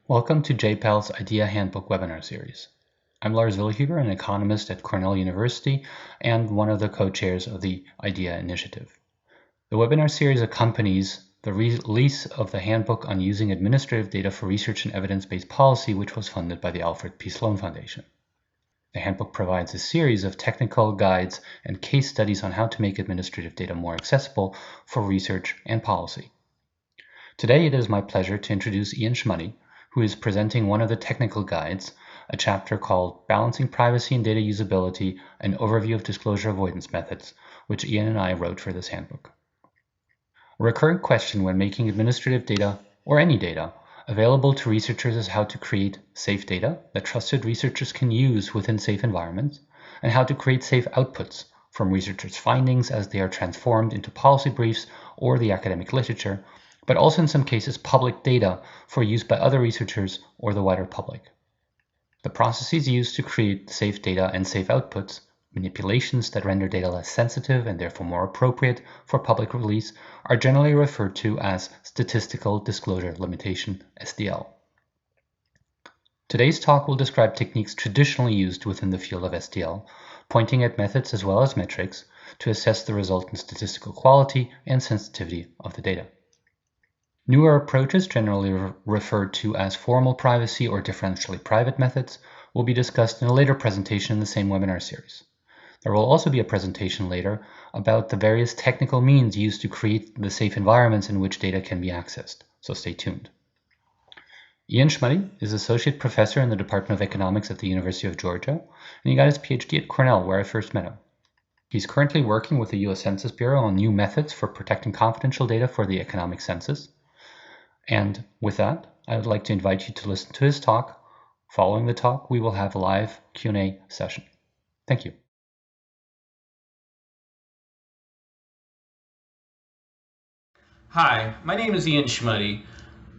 Welcome to JPAL's IDEA Handbook webinar series. I'm Lars Vilhuber, an economist at Cornell University and one of the co-chairs of the IDEA initiative. The webinar series accompanies the release of the Handbook on Using Administrative Data for Research and Evidence-Based Policy, which was funded by the Alfred P. Sloan Foundation. The Handbook provides a series of technical guides and case studies on how to make administrative data more accessible for research and policy. Today, it is my pleasure to introduce Ian Schmutte, who is presenting one of the technical guides, a chapter called Balancing Privacy and Data Usability, an Overview of Disclosure Avoidance Methods, which Ian and I wrote for this handbook. A recurrent question when making administrative data, or any data, available to researchers is how to create safe data that trusted researchers can use within safe environments, and how to create safe outputs from researchers' findings as they are transformed into policy briefs or the academic literature, but also in some cases public data for use by other researchers or the wider public. The processes used to create safe data and safe outputs, manipulations that render data less sensitive and therefore more appropriate for public release, are generally referred to as statistical disclosure limitation, SDL. Today's talk will describe techniques traditionally used within the field of SDL, pointing at methods as well as metrics to assess the resultant statistical quality and sensitivity of the data. Newer approaches, generally referred to as formal privacy or differentially private methods, will be discussed in a later presentation in the same webinar series. There will also be a presentation later about the various technical means used to create the safe environments in which data can be accessed, so stay tuned. Ian Schmutte is Associate Professor in the Department of Economics at the University of Georgia, and he got his PhD at Cornell, where I first met him. He's currently working with the U.S. Census Bureau on new methods for protecting confidential data for the economic census. And with that, I would like to invite you to listen to his talk. Following the talk, we will have a live Q&A session. Thank you. Hi, my name is Ian Schmutte.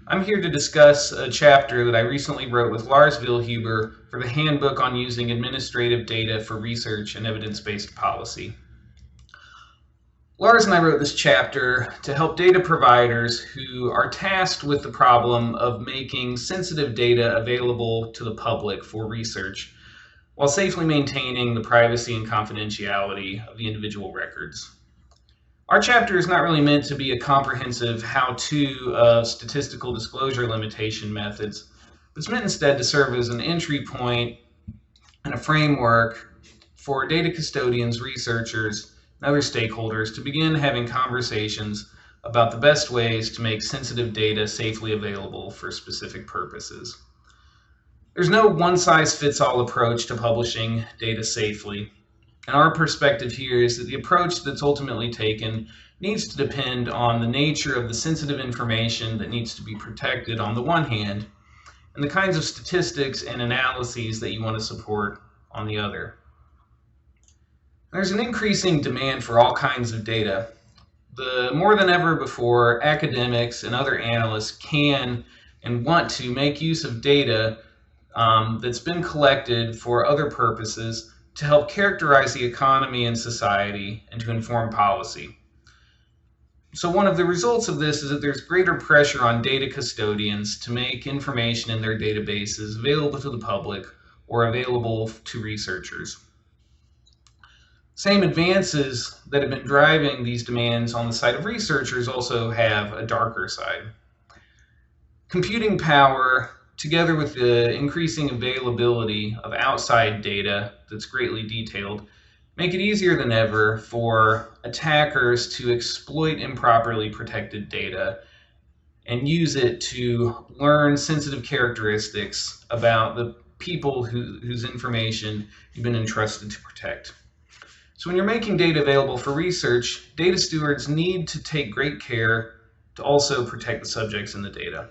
I'm here to discuss a chapter that I recently wrote with Lars Vilhuber for the Handbook on Using Administrative Data for Research and Evidence-Based Policy. Lars and I wrote this chapter to help data providers who are tasked with the problem of making sensitive data available to the public for research while safely maintaining the privacy and confidentiality of the individual records. Our chapter is not really meant to be a comprehensive how-to of statistical disclosure limitation methods, but it's meant instead to serve as an entry point and a framework for data custodians, researchers, and other stakeholders to begin having conversations about the best ways to make sensitive data safely available for specific purposes. There's no one-size-fits-all approach to publishing data safely, and our perspective here is that the approach that's ultimately taken needs to depend on the nature of the sensitive information that needs to be protected on the one hand, and the kinds of statistics and analyses that you want to support on the other. There's an increasing demand for all kinds of data. More than ever before, academics and other analysts can and want to make use of data that's been collected for other purposes to help characterize the economy and society and to inform policy. So one of the results of this is that there's greater pressure on data custodians to make information in their databases available to the public or available to researchers. Same advances that have been driving these demands on the side of researchers also have a darker side. Computing power, together with the increasing availability of outside data that's greatly detailed, make it easier than ever for attackers to exploit improperly protected data and use it to learn sensitive characteristics about the people whose information you've been entrusted to protect. So when you're making data available for research, data stewards need to take great care to also protect the subjects in the data.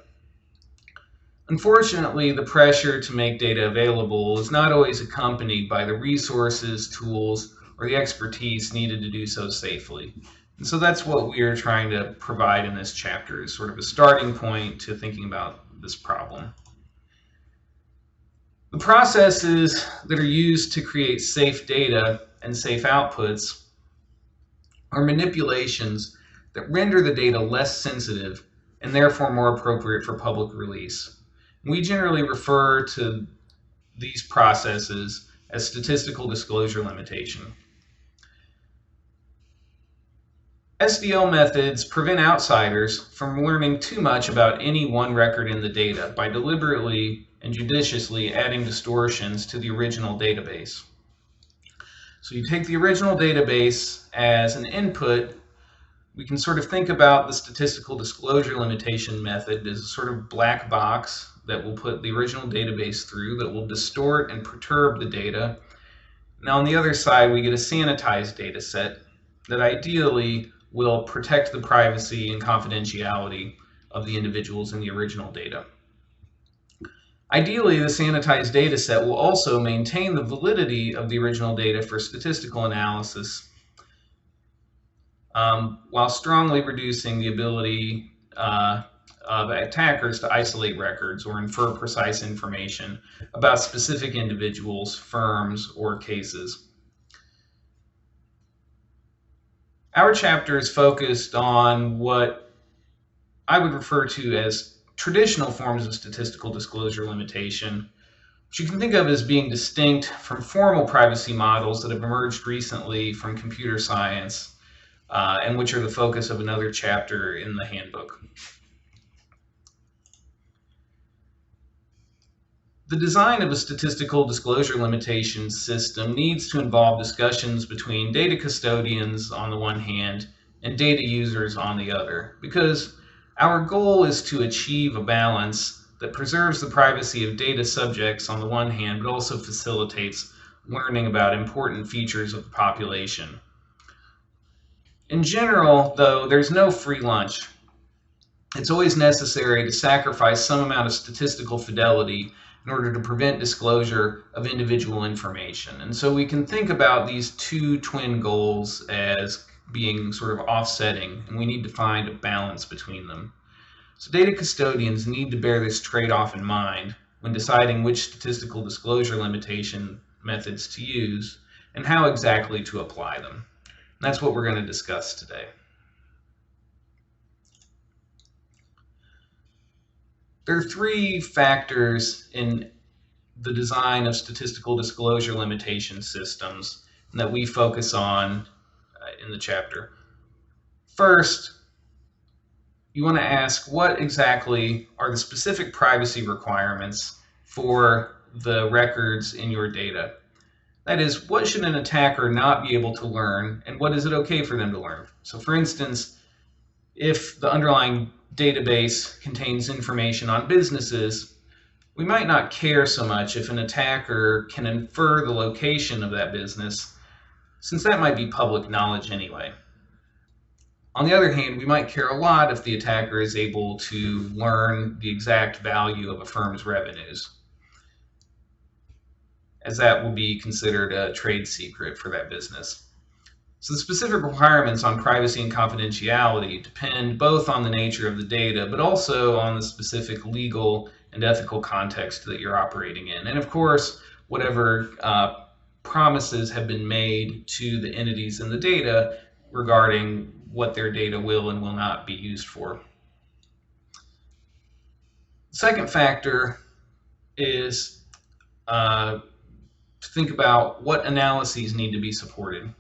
Unfortunately, the pressure to make data available is not always accompanied by the resources, tools, or the expertise needed to do so safely. And so that's what we are trying to provide in this chapter, is sort of a starting point to thinking about this problem. The processes that are used to create safe data and safe outputs are manipulations that render the data less sensitive and therefore more appropriate for public release. We generally refer to these processes as statistical disclosure limitation. SDL methods prevent outsiders from learning too much about any one record in the data by deliberately and judiciously adding distortions to the original database. So you take the original database as an input. We can sort of think about the statistical disclosure limitation method as a sort of black box that will put the original database through, that will distort and perturb the data. Now on the other side, we get a sanitized data set that ideally will protect the privacy and confidentiality of the individuals in the original data. Ideally, the sanitized data set will also maintain the validity of the original data for statistical analysis, while strongly reducing the ability of attackers to isolate records or infer precise information about specific individuals, firms, or cases. Our chapter is focused on what I would refer to as traditional forms of statistical disclosure limitation, which you can think of as being distinct from formal privacy models that have emerged recently from computer science, and which are the focus of another chapter in the handbook. The design of a statistical disclosure limitation system needs to involve discussions between data custodians on the one hand and data users on the other, because our goal is to achieve a balance that preserves the privacy of data subjects on the one hand, but also facilitates learning about important features of the population. In general, though, there's no free lunch. It's always necessary to sacrifice some amount of statistical fidelity in order to prevent disclosure of individual information. And so we can think about these two twin goals as being sort of offsetting, and we need to find a balance between them. So data custodians need to bear this trade-off in mind when deciding which statistical disclosure limitation methods to use and how exactly to apply them. And that's what we're going to discuss today. There are three factors in the design of statistical disclosure limitation systems that we focus on in the chapter. First, you want to ask what exactly are the specific privacy requirements for the records in your data. That is, what should an attacker not be able to learn, and what is it okay for them to learn? So for instance, if the underlying database contains information on businesses, we might not care so much if an attacker can infer the location of that business, since that might be public knowledge anyway. On the other hand, we might care a lot if the attacker is able to learn the exact value of a firm's revenues, as that will be considered a trade secret for that business. So the specific requirements on privacy and confidentiality depend both on the nature of the data, but also on the specific legal and ethical context that you're operating in. And of course, whatever promises have been made to the entities in the data regarding what their data will and will not be used for. The second factor is to think about what analyses need to be supported.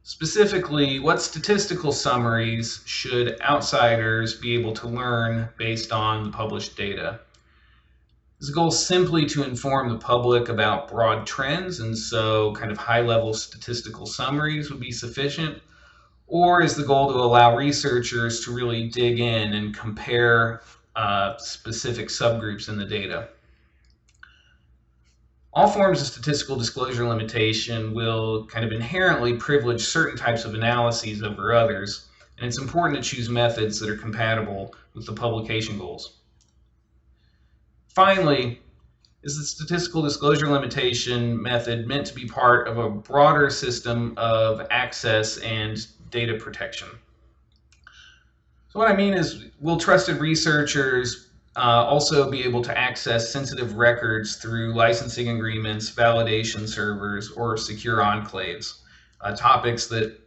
Specifically, what statistical summaries should outsiders be able to learn based on the published data? Is the goal simply to inform the public about broad trends, and so kind of high-level statistical summaries would be sufficient? Or is the goal to allow researchers to really dig in and compare specific subgroups in the data? All forms of statistical disclosure limitation will kind of inherently privilege certain types of analyses over others, and it's important to choose methods that are compatible with the publication goals. Finally, is the statistical disclosure limitation method meant to be part of a broader system of access and data protection? So what I mean is, will trusted researchers also be able to access sensitive records through licensing agreements, validation servers, or secure enclaves, topics that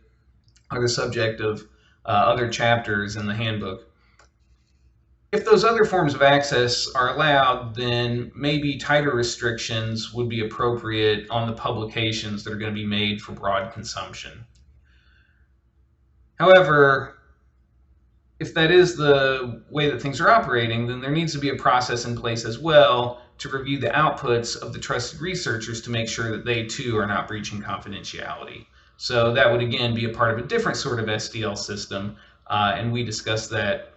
are the subject of other chapters in the handbook. If those other forms of access are allowed, then maybe tighter restrictions would be appropriate on the publications that are going to be made for broad consumption. However, if that is the way that things are operating, then there needs to be a process in place as well to review the outputs of the trusted researchers to make sure that they too are not breaching confidentiality. So that would again be a part of a different sort of SDL system, and we discuss that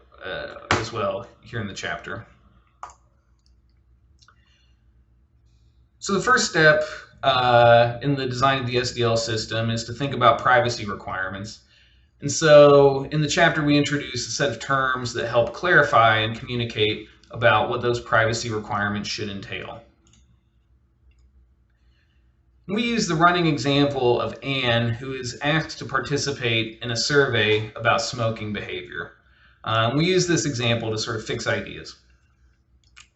as well here in the chapter. So the first step in the design of the SDL system is to think about privacy requirements. And so in the chapter, we introduce a set of terms that help clarify and communicate about what those privacy requirements should entail. We use the running example of Anne, who is asked to participate in a survey about smoking behavior. We use this example to sort of fix ideas.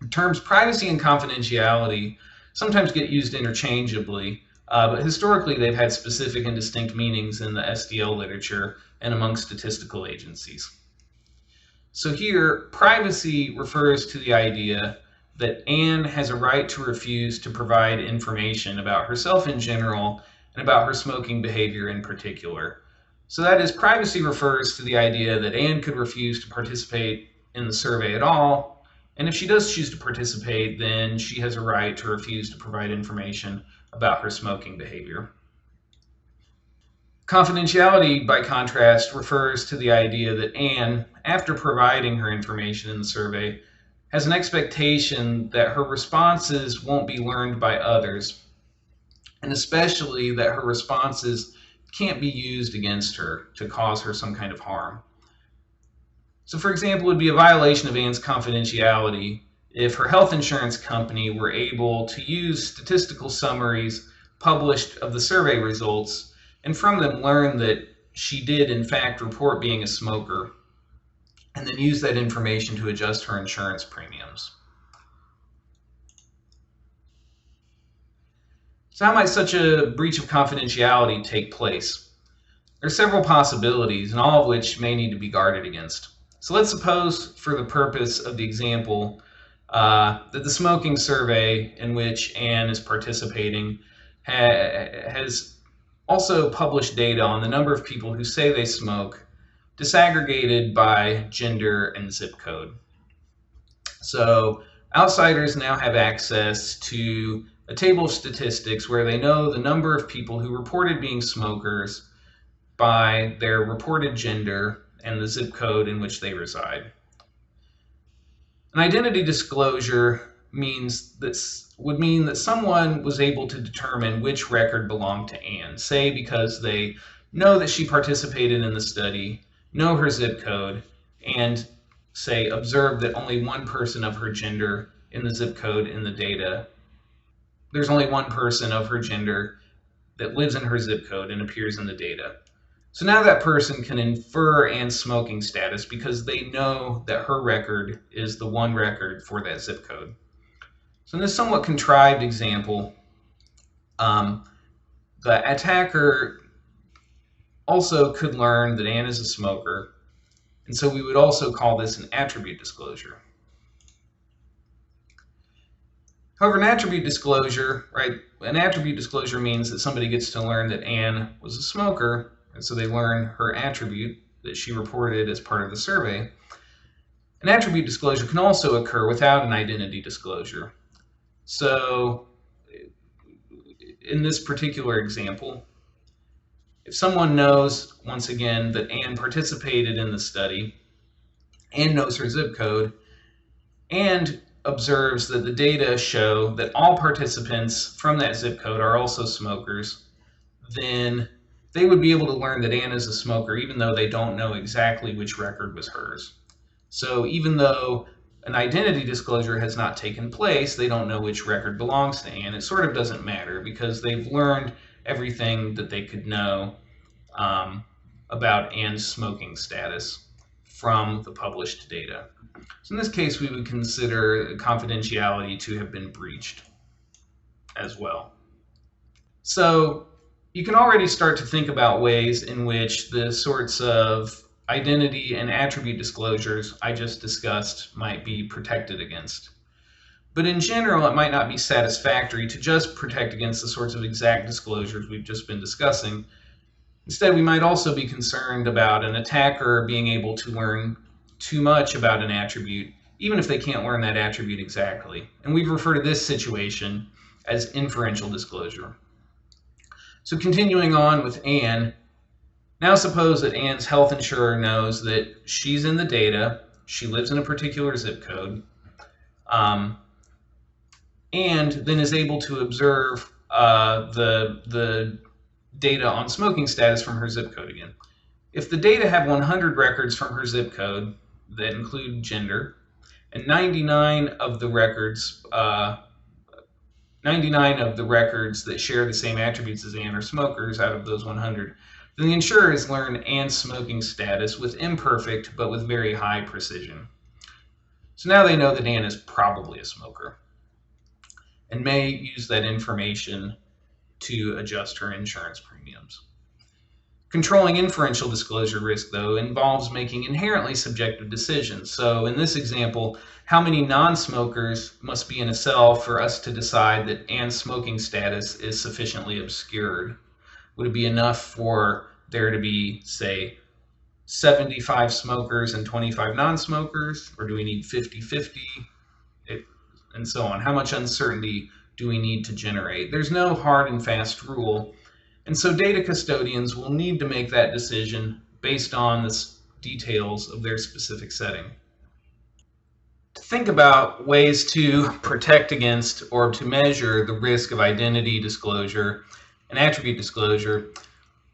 The terms privacy and confidentiality sometimes get used interchangeably, but historically they've had specific and distinct meanings in the SDL literature and among statistical agencies. So here, privacy refers to the idea that Anne has a right to refuse to provide information about herself in general and about her smoking behavior in particular. So that is, privacy refers to the idea that Anne could refuse to participate in the survey at all, and if she does choose to participate, then she has a right to refuse to provide information about her smoking behavior. Confidentiality, by contrast, refers to the idea that Anne, after providing her information in the survey, has an expectation that her responses won't be learned by others, and especially that her responses can't be used against her to cause her some kind of harm. So, for example, it would be a violation of Anne's confidentiality if her health insurance company were able to use statistical summaries published of the survey results and from them learn that she did in fact report being a smoker, and then use that information to adjust her insurance premiums. So how might such a breach of confidentiality take place? There are several possibilities, and all of which may need to be guarded against. So let's suppose, for the purpose of the example, that the smoking survey in which Anne is participating has also published data on the number of people who say they smoke, disaggregated by gender and zip code. So outsiders now have access to a table of statistics where they know the number of people who reported being smokers by their reported gender and the zip code in which they reside. An identity disclosure would mean that someone was able to determine which record belonged to Anne, say because they know that she participated in the study, know her zip code, and say observe that only one person of her gender in the zip code in the data. There's only one person of her gender that lives in her zip code and appears in the data. So now that person can infer Anne's smoking status because they know that her record is the one record for that zip code. So in this somewhat contrived example, the attacker also could learn that Anne is a smoker, and so we would also call this an attribute disclosure. However, an attribute disclosure means that somebody gets to learn that Anne was a smoker, and so they learn her attribute that she reported as part of the survey. An attribute disclosure can also occur without an identity disclosure. So in this particular example, if someone knows, once again, that Anne participated in the study, and knows her zip code, and observes that the data show that all participants from that zip code are also smokers, then they would be able to learn that Anne is a smoker even though they don't know exactly which record was hers. So even though an identity disclosure has not taken place, they don't know which record belongs to Anne. It sort of doesn't matter because they've learned everything that they could know about Anne's smoking status from the published data. So in this case, we would consider confidentiality to have been breached as well. So you can already start to think about ways in which the sorts of identity and attribute disclosures I just discussed might be protected against. But in general, it might not be satisfactory to just protect against the sorts of exact disclosures we've just been discussing. Instead, we might also be concerned about an attacker being able to learn too much about an attribute, even if they can't learn that attribute exactly. And we refer to this situation as inferential disclosure. So continuing on with Anne, now suppose that Anne's health insurer knows that she's in the data, she lives in a particular zip code, and then is able to observe the data on smoking status from her zip code again. If the data have 100 records from her zip code that include gender, and 99 of the records that share the same attributes as Anne are smokers out of those 100, then the insurer has learned Anne's smoking status with imperfect but with very high precision. So now they know that Anne is probably a smoker and may use that information to adjust her insurance premiums. Controlling inferential disclosure risk, though, involves making inherently subjective decisions. So in this example, how many non-smokers must be in a cell for us to decide that Anne's smoking status is sufficiently obscured? Would it be enough for there to be, say, 75 smokers and 25 non-smokers, or do we need 50-50, and so on? How much uncertainty do we need to generate? There's no hard and fast rule, and so data custodians will need to make that decision based on the details of their specific setting. To think about ways to protect against or to measure the risk of identity disclosure and attribute disclosure,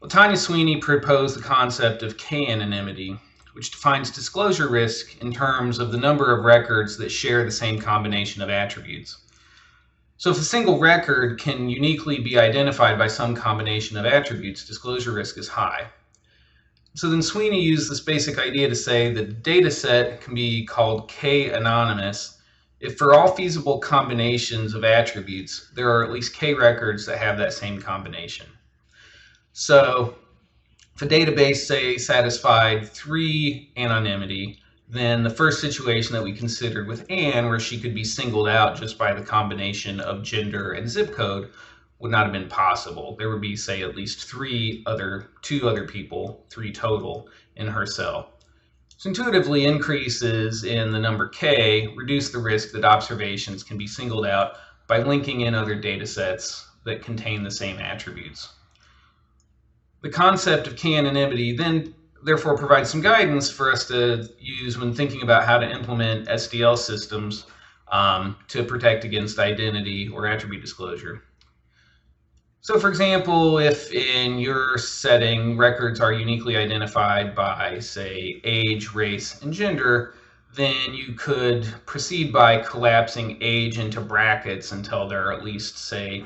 Tanya Sweeney proposed the concept of K-anonymity, which defines disclosure risk in terms of the number of records that share the same combination of attributes. So if a single record can uniquely be identified by some combination of attributes, disclosure risk is high. So then Sweeney used this basic idea to say that a data set can be called K-anonymous if for all feasible combinations of attributes, there are at least K records that have that same combination. So if a database, say, satisfied 3 anonymity, then the first situation that we considered with Anne, where she could be singled out just by the combination of gender and zip code, would not have been possible. There would be, say, at least 2 other people, 3 total, in her cell. So intuitively, increases in the number K reduce the risk that observations can be singled out by linking in other data sets that contain the same attributes. The concept of K-anonymity then therefore provides some guidance for us to use when thinking about how to implement SDL systems to protect against identity or attribute disclosure. So for example, if in your setting records are uniquely identified by, say, age, race, and gender, then you could proceed by collapsing age into brackets until there are at least, say,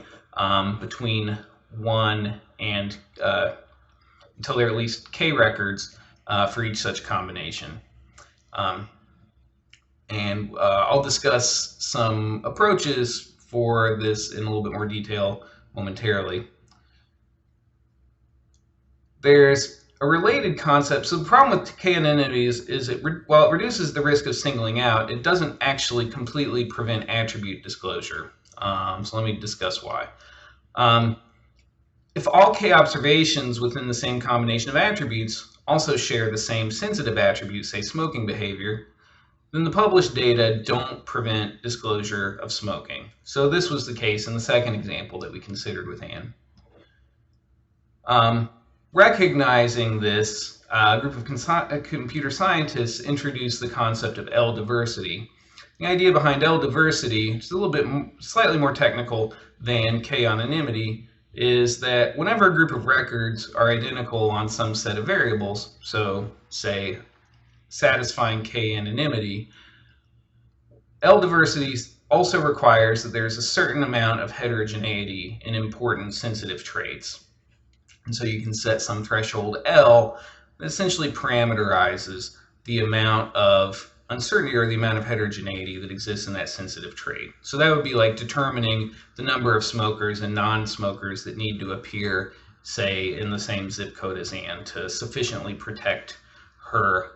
between 1 and until there are at least K records for each such combination. I'll discuss some approaches for this in a little bit more detail momentarily. There's a related concept. So the problem with K-anonymity is while it reduces the risk of singling out, it doesn't actually completely prevent attribute disclosure. So let me discuss why. If all K observations within the same combination of attributes also share the same sensitive attribute, say smoking behavior, then the published data don't prevent disclosure of smoking. So this was the case in the second example that we considered with Anne. Recognizing this, a group of computer scientists introduced the concept of Ldiversity. The idea behind Ldiversity, which is a little bit slightly more technical than K-anonymity, is that whenever a group of records are identical on some set of variables, so say satisfying K-anonymity, Ldiversity also requires that there's a certain amount of heterogeneity in important sensitive traits. And so you can set some threshold L that essentially parameterizes the amount of uncertainty or the amount of heterogeneity that exists in that sensitive trait. So that would be like determining the number of smokers and non-smokers that need to appear, say, in the same zip code as Anne to sufficiently protect per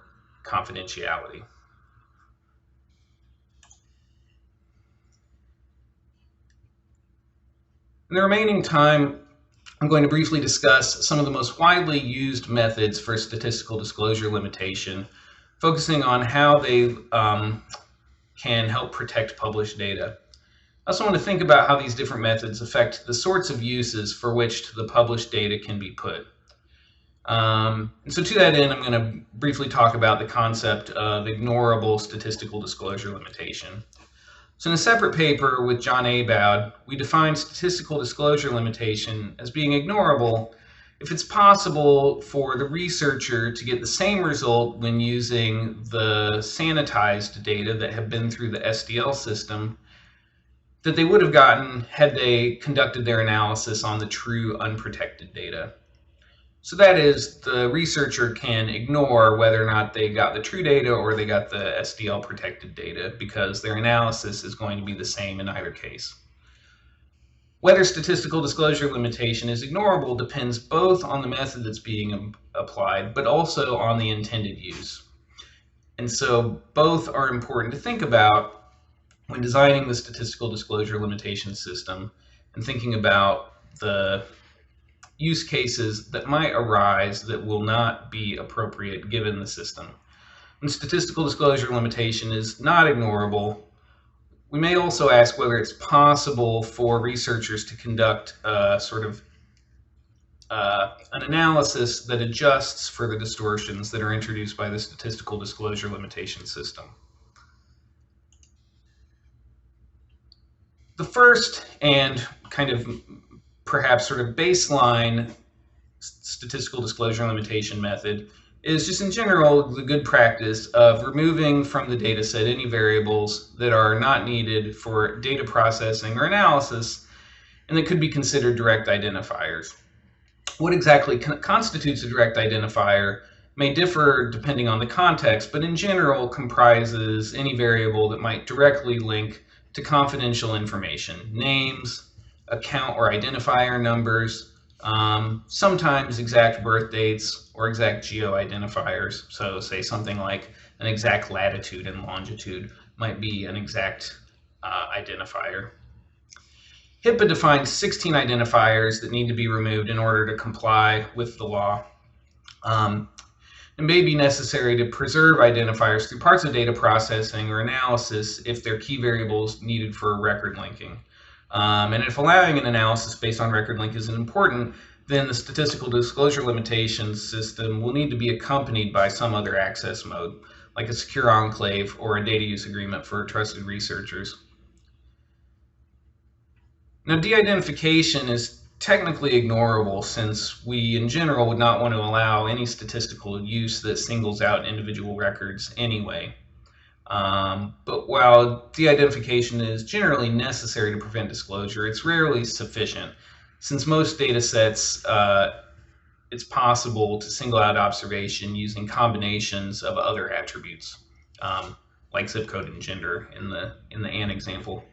confidentiality. In the remaining time, I'm going to briefly discuss some of the most widely used methods for statistical disclosure limitation, focusing on how they can help protect published data. I also want to think about how these different methods affect the sorts of uses for which the published data can be put. And so to that end, I'm going to briefly talk about the concept of ignorable statistical disclosure limitation. So in a separate paper with John Abowd, we define statistical disclosure limitation as being ignorable if it's possible for the researcher to get the same result when using the sanitized data that have been through the SDL system that they would have gotten had they conducted their analysis on the true unprotected data. So that is, the researcher can ignore whether or not they got the true data or they got the SDL protected data because their analysis is going to be the same in either case. Whether statistical disclosure limitation is ignorable depends both on the method that's being applied, but also on the intended use. And so both are important to think about when designing the statistical disclosure limitation system and thinking about the use cases that might arise that will not be appropriate given the system. When statistical disclosure limitation is not ignorable, we may also ask whether it's possible for researchers to conduct an analysis that adjusts for the distortions that are introduced by the statistical disclosure limitation system. The first and kind of perhaps sort of baseline statistical disclosure limitation method is just in general the good practice of removing from the data set any variables that are not needed for data processing or analysis and that could be considered direct identifiers. What exactly constitutes a direct identifier may differ depending on the context, but in general comprises any variable that might directly link to confidential information, names, account or identifier numbers, sometimes exact birth dates or exact geo-identifiers. So say something like an exact latitude and longitude might be an exact identifier. HIPAA defines 16 identifiers that need to be removed in order to comply with the law. It may be necessary to preserve identifiers through parts of data processing or analysis if they're key variables needed for record linking. And if allowing an analysis based on record link isn't important, then the statistical disclosure limitation system will need to be accompanied by some other access mode, like a secure enclave or a data use agreement for trusted researchers. Now, de-identification is technically ignorable since we in general would not want to allow any statistical use that singles out individual records anyway. But while de-identification is generally necessary to prevent disclosure, it's rarely sufficient. Since most data sets, it's possible to single out observation using combinations of other attributes, like zip code and gender in the AN example.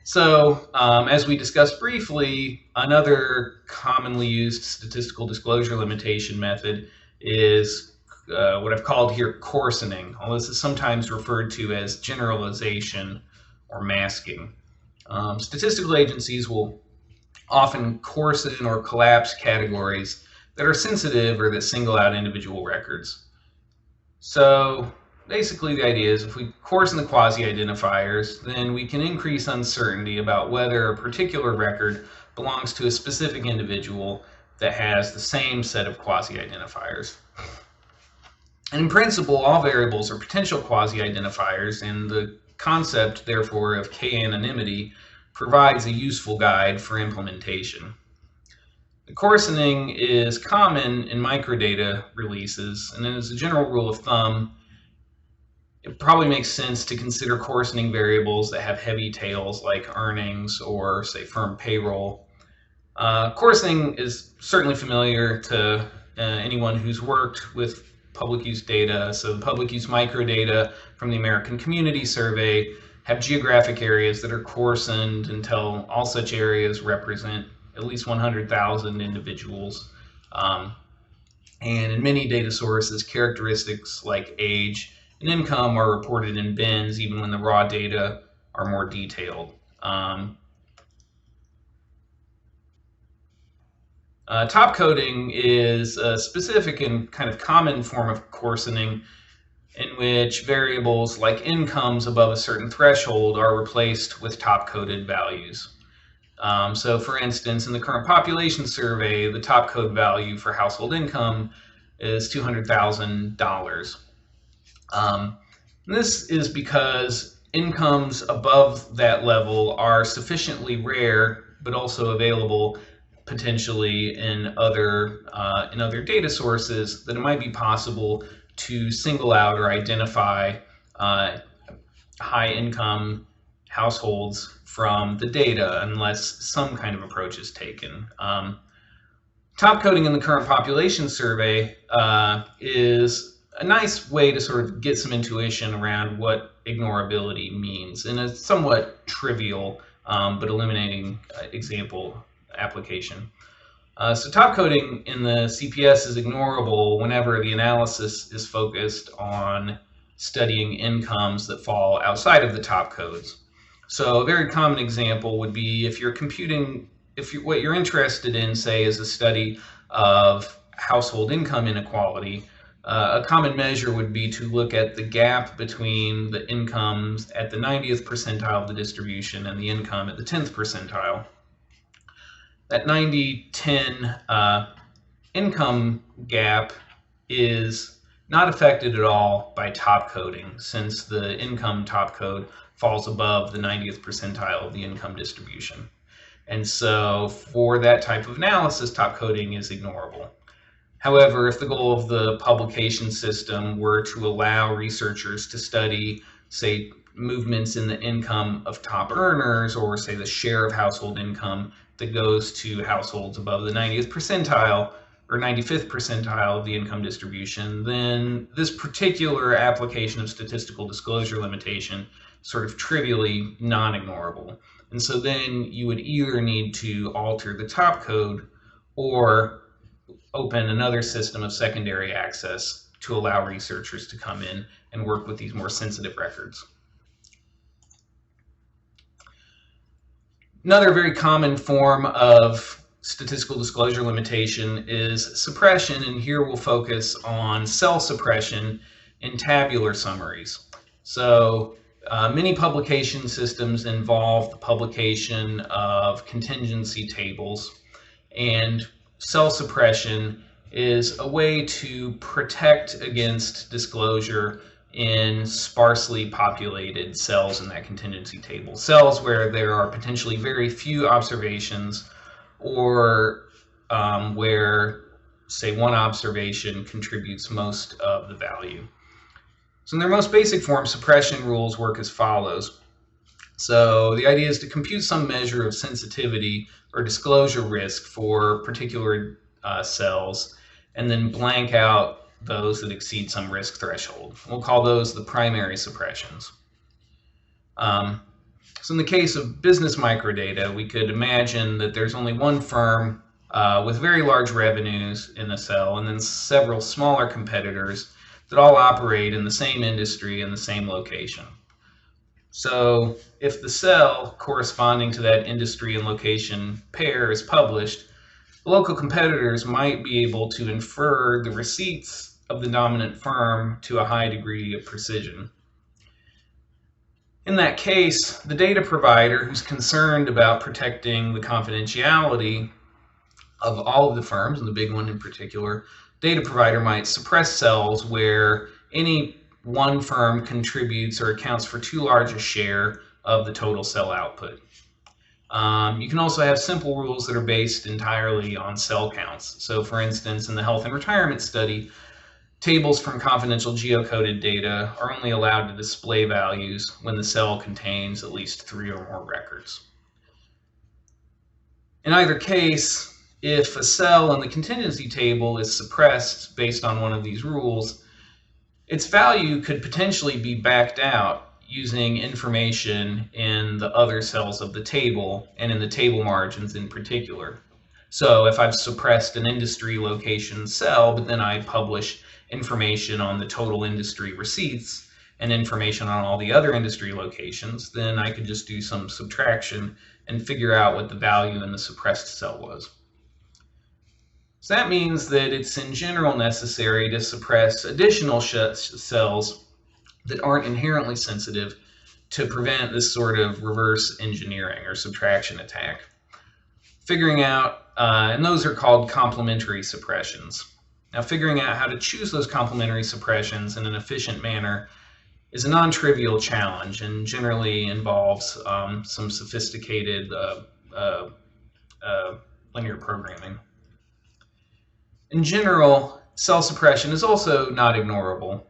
So, as we discussed briefly, another commonly used statistical disclosure limitation method is what I've called here coarsening, although this is sometimes referred to as generalization or masking. Statistical agencies will often coarsen or collapse categories that are sensitive or that single out individual records. So basically the idea is if we coarsen the quasi-identifiers, then we can increase uncertainty about whether a particular record belongs to a specific individual that has the same set of quasi-identifiers. And in principle, all variables are potential quasi-identifiers, and the concept, therefore, of k-anonymity provides a useful guide for implementation. The coarsening is common in microdata releases, and as a general rule of thumb, it probably makes sense to consider coarsening variables that have heavy tails like earnings or, say, firm payroll. Coarsening is certainly familiar to anyone who's worked with public use data. So the public use microdata from the American Community Survey have geographic areas that are coarsened until all such areas represent at least 100,000 individuals. And in many data sources, characteristics like age and income are reported in bins, even when the raw data are more detailed. Top coding is a specific and kind of common form of coarsening in which variables like incomes above a certain threshold are replaced with top-coded values. So for instance, in the current population survey, the top code value for household income is $200,000. This is because incomes above that level are sufficiently rare, but also available potentially in other data sources, that it might be possible to single out or identify high income households from the data unless some kind of approach is taken. Top coding in the current population survey is a nice way to sort of get some intuition around what ignorability means in a somewhat trivial but illuminating example application. So top coding in the CPS is ignorable whenever the analysis is focused on studying incomes that fall outside of the top codes. So a very common example would be if you're computing, what you're interested in, say, is a study of household income inequality. A common measure would be to look at the gap between the incomes at the 90th percentile of the distribution and the income at the 10th percentile. That 90-10 income gap is not affected at all by top coding, since the income top code falls above the 90th percentile of the income distribution. And so for that type of analysis, top coding is ignorable. However, if the goal of the publication system were to allow researchers to study, say, movements in the income of top earners, or say the share of household income that goes to households above the 90th percentile or 95th percentile of the income distribution, then this particular application of statistical disclosure limitation is sort of trivially non-ignorable. And so then you would either need to alter the top code or open another system of secondary access to allow researchers to come in and work with these more sensitive records. Another very common form of statistical disclosure limitation is suppression, and here we'll focus on cell suppression in tabular summaries. So many publication systems involve the publication of contingency tables, and cell suppression is a way to protect against disclosure in sparsely populated cells in that contingency table. Cells where there are potentially very few observations, or where, say, one observation contributes most of the value. So in their most basic form, suppression rules work as follows. So the idea is to compute some measure of sensitivity or disclosure risk for particular cells, and then blank out those that exceed some risk threshold. We'll call those the primary suppressions. So in the case of business microdata, we could imagine that there's only one firm with very large revenues in a cell, and then several smaller competitors that all operate in the same industry in the same location. So if the cell corresponding to that industry and location pair is published, the local competitors might be able to infer the receipts of the dominant firm to a high degree of precision. In that case, the data provider, who's concerned about protecting the confidentiality of all of the firms, and the big one in particular, data provider might suppress cells where any one firm contributes or accounts for too large a share of the total cell output. You can also have simple rules that are based entirely on cell counts. So for instance, in the health and retirement study, tables from confidential geocoded data are only allowed to display values when the cell contains at least 3 or more records. In either case, if a cell in the contingency table is suppressed based on one of these rules, its value could potentially be backed out using information in the other cells of the table, and in the table margins in particular. So if I've suppressed an industry location cell, but then I publish information on the total industry receipts and information on all the other industry locations, then I could just do some subtraction and figure out what the value in the suppressed cell was. So that means that it's in general necessary to suppress additional cells that aren't inherently sensitive to prevent this sort of reverse engineering or subtraction attack. Figuring out, and those are called complementary suppressions. Now, figuring out how to choose those complementary suppressions in an efficient manner is a non-trivial challenge and generally involves some sophisticated linear programming. In general, cell suppression is also not ignorable.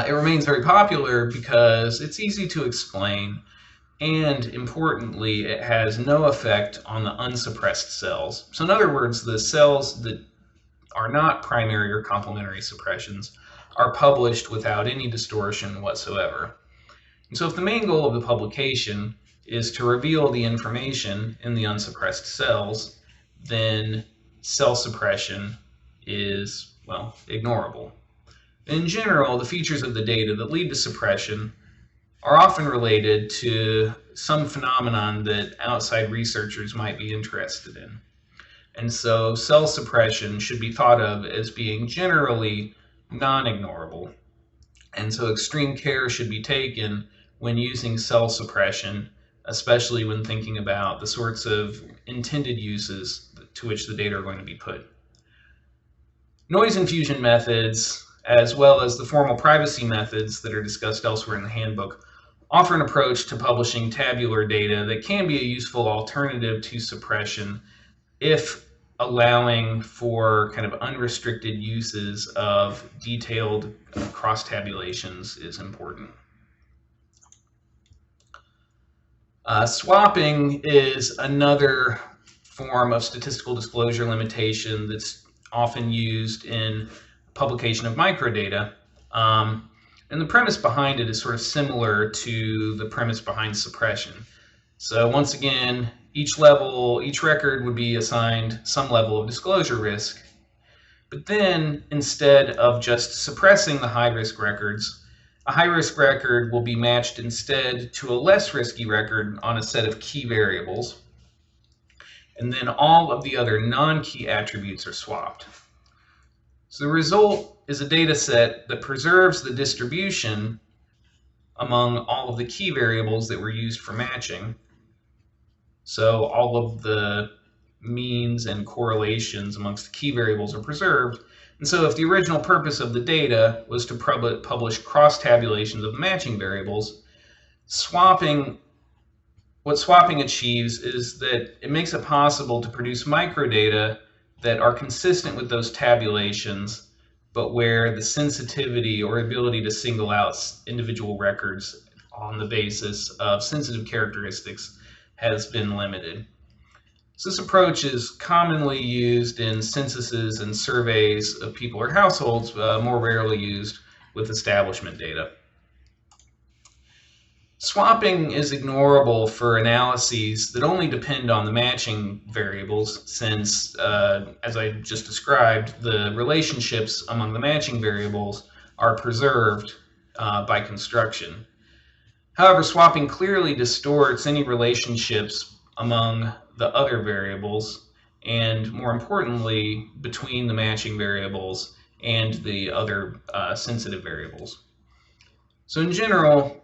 It remains very popular because it's easy to explain, and importantly, it has no effect on the unsuppressed cells. So in other words, the cells that are not primary or complementary suppressions are published without any distortion whatsoever. And so if the main goal of the publication is to reveal the information in the unsuppressed cells, then cell suppression is, well, ignorable. In general, the features of the data that lead to suppression are often related to some phenomenon that outside researchers might be interested in. And so cell suppression should be thought of as being generally non-ignorable. And so extreme care should be taken when using cell suppression, especially when thinking about the sorts of intended uses to which the data are going to be put. Noise infusion methods, as well as the formal privacy methods that are discussed elsewhere in the handbook, offer an approach to publishing tabular data that can be a useful alternative to suppression if allowing for kind of unrestricted uses of detailed cross-tabulations is important. Swapping is another form of statistical disclosure limitation that's often used in publication of microdata. And the premise behind it is sort of similar to the premise behind suppression. So once again, each record would be assigned some level of disclosure risk. But then, instead of just suppressing the high-risk records, a high-risk record will be matched instead to a less risky record on a set of key variables. And then all of the other non-key attributes are swapped. So the result is a data set that preserves the distribution among all of the key variables that were used for matching. So all of the means and correlations amongst the key variables are preserved. And so if the original purpose of the data was to publish cross-tabulations of matching variables, what swapping achieves is that it makes it possible to produce microdata that are consistent with those tabulations, but where the sensitivity or ability to single out individual records on the basis of sensitive characteristics has been limited. So this approach is commonly used in censuses and surveys of people or households, more rarely used with establishment data. Swapping is ignorable for analyses that only depend on the matching variables, since, as I just described, the relationships among the matching variables are preserved by construction. However, swapping clearly distorts any relationships among the other variables, and more importantly, between the matching variables and the other sensitive variables. So in general,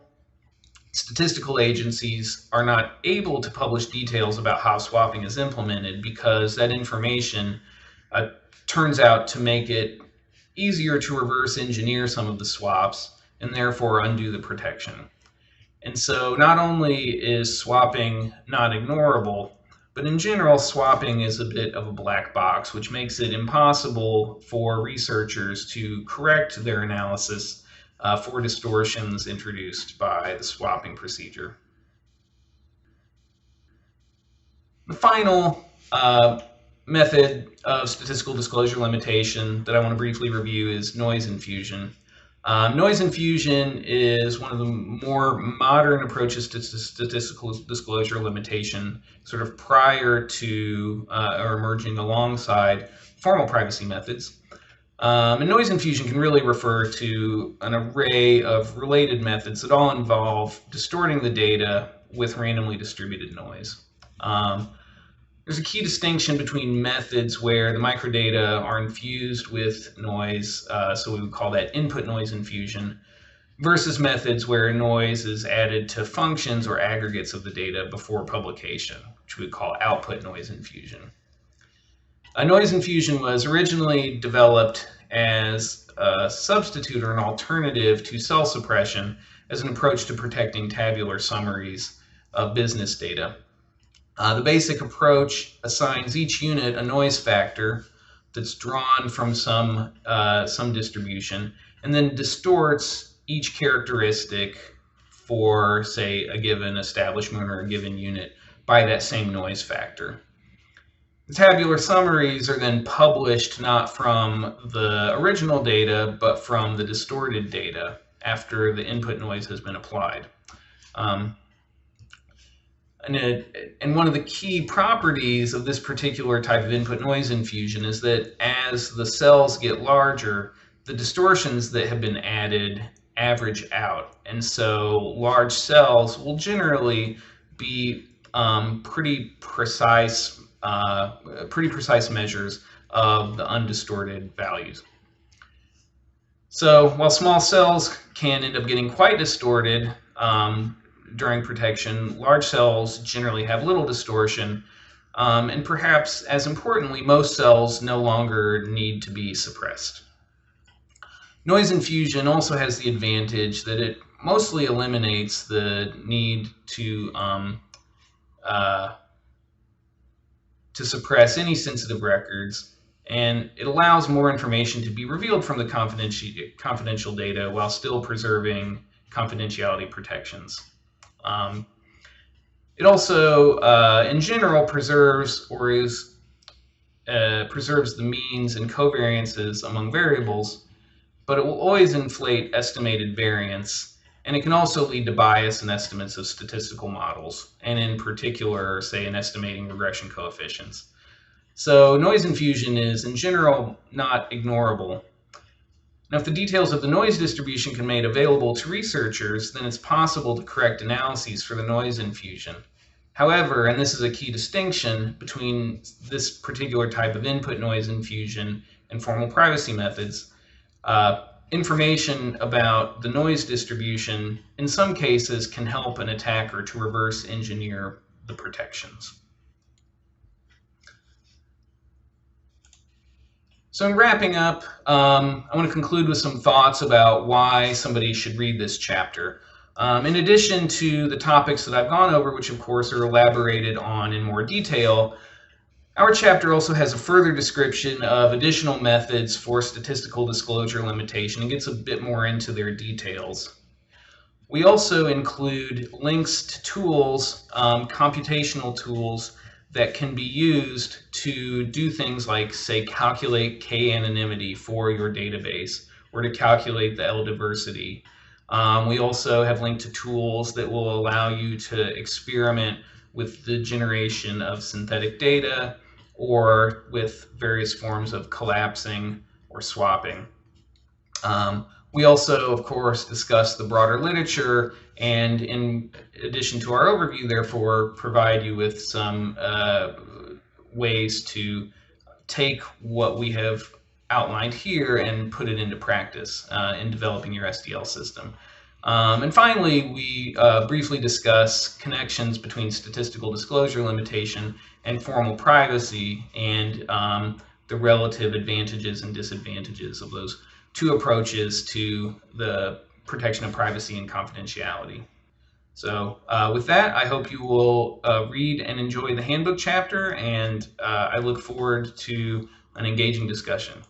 statistical agencies are not able to publish details about how swapping is implemented because that information turns out to make it easier to reverse engineer some of the swaps and therefore undo the protection. And so not only is swapping not ignorable, but in general, swapping is a bit of a black box, which makes it impossible for researchers to correct their analysis for distortions introduced by the swapping procedure. The final method of statistical disclosure limitation that I want to briefly review is noise infusion. Noise infusion is one of the more modern approaches to statistical disclosure limitation, sort of prior to or emerging alongside formal privacy methods. And noise infusion can really refer to an array of related methods that all involve distorting the data with randomly distributed noise. There's a key distinction between methods where the microdata are infused with noise, so we would call that input noise infusion, versus methods where noise is added to functions or aggregates of the data before publication, which we would call output noise infusion. Noise infusion was originally developed as a substitute or an alternative to cell suppression as an approach to protecting tabular summaries of business data. The basic approach assigns each unit a noise factor that's drawn from some distribution, and then distorts each characteristic for, say, a given establishment or a given unit by that same noise factor. The tabular summaries are then published not from the original data, but from the distorted data after the input noise has been applied. And one of the key properties of this particular type of input noise infusion is that as the cells get larger, the distortions that have been added average out. And so large cells will generally be pretty precise measures of the undistorted values. So while small cells can end up getting quite distorted during protection, large cells generally have little distortion, and perhaps as importantly, most cells no longer need to be suppressed. Noise infusion also has the advantage that it mostly eliminates the need to suppress any sensitive records, and it allows more information to be revealed from the confidential data while still preserving confidentiality protections. It also, in general, preserves the means and covariances among variables, but it will always inflate estimated variance, and it can also lead to bias in estimates of statistical models, and in particular, say, in estimating regression coefficients. So noise infusion is, in general, not ignorable. Now, if the details of the noise distribution can be made available to researchers, then it's possible to correct analyses for the noise infusion. However, and this is a key distinction between this particular type of input noise infusion and formal privacy methods, information about the noise distribution in some cases can help an attacker to reverse engineer the protections. So in wrapping up, I want to conclude with some thoughts about why somebody should read this chapter. In addition to the topics that I've gone over, which of course are elaborated on in more detail, our chapter also has a further description of additional methods for statistical disclosure limitation and gets a bit more into their details. We also include links to tools, computational tools, that can be used to do things like, say, calculate k-anonymity for your database, or to calculate the Ldiversity. We also have linked to tools that will allow you to experiment with the generation of synthetic data, or with various forms of collapsing or swapping. We also, of course, discuss the broader literature, and in addition to our overview, therefore, provide you with some ways to take what we have outlined here and put it into practice in developing your SDL system. And finally, we briefly discuss connections between statistical disclosure limitation and formal privacy, and the relative advantages and disadvantages of those two approaches to the protection of privacy and confidentiality. So with that, I hope you will read and enjoy the handbook chapter, and I look forward to an engaging discussion.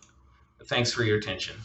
Thanks for your attention.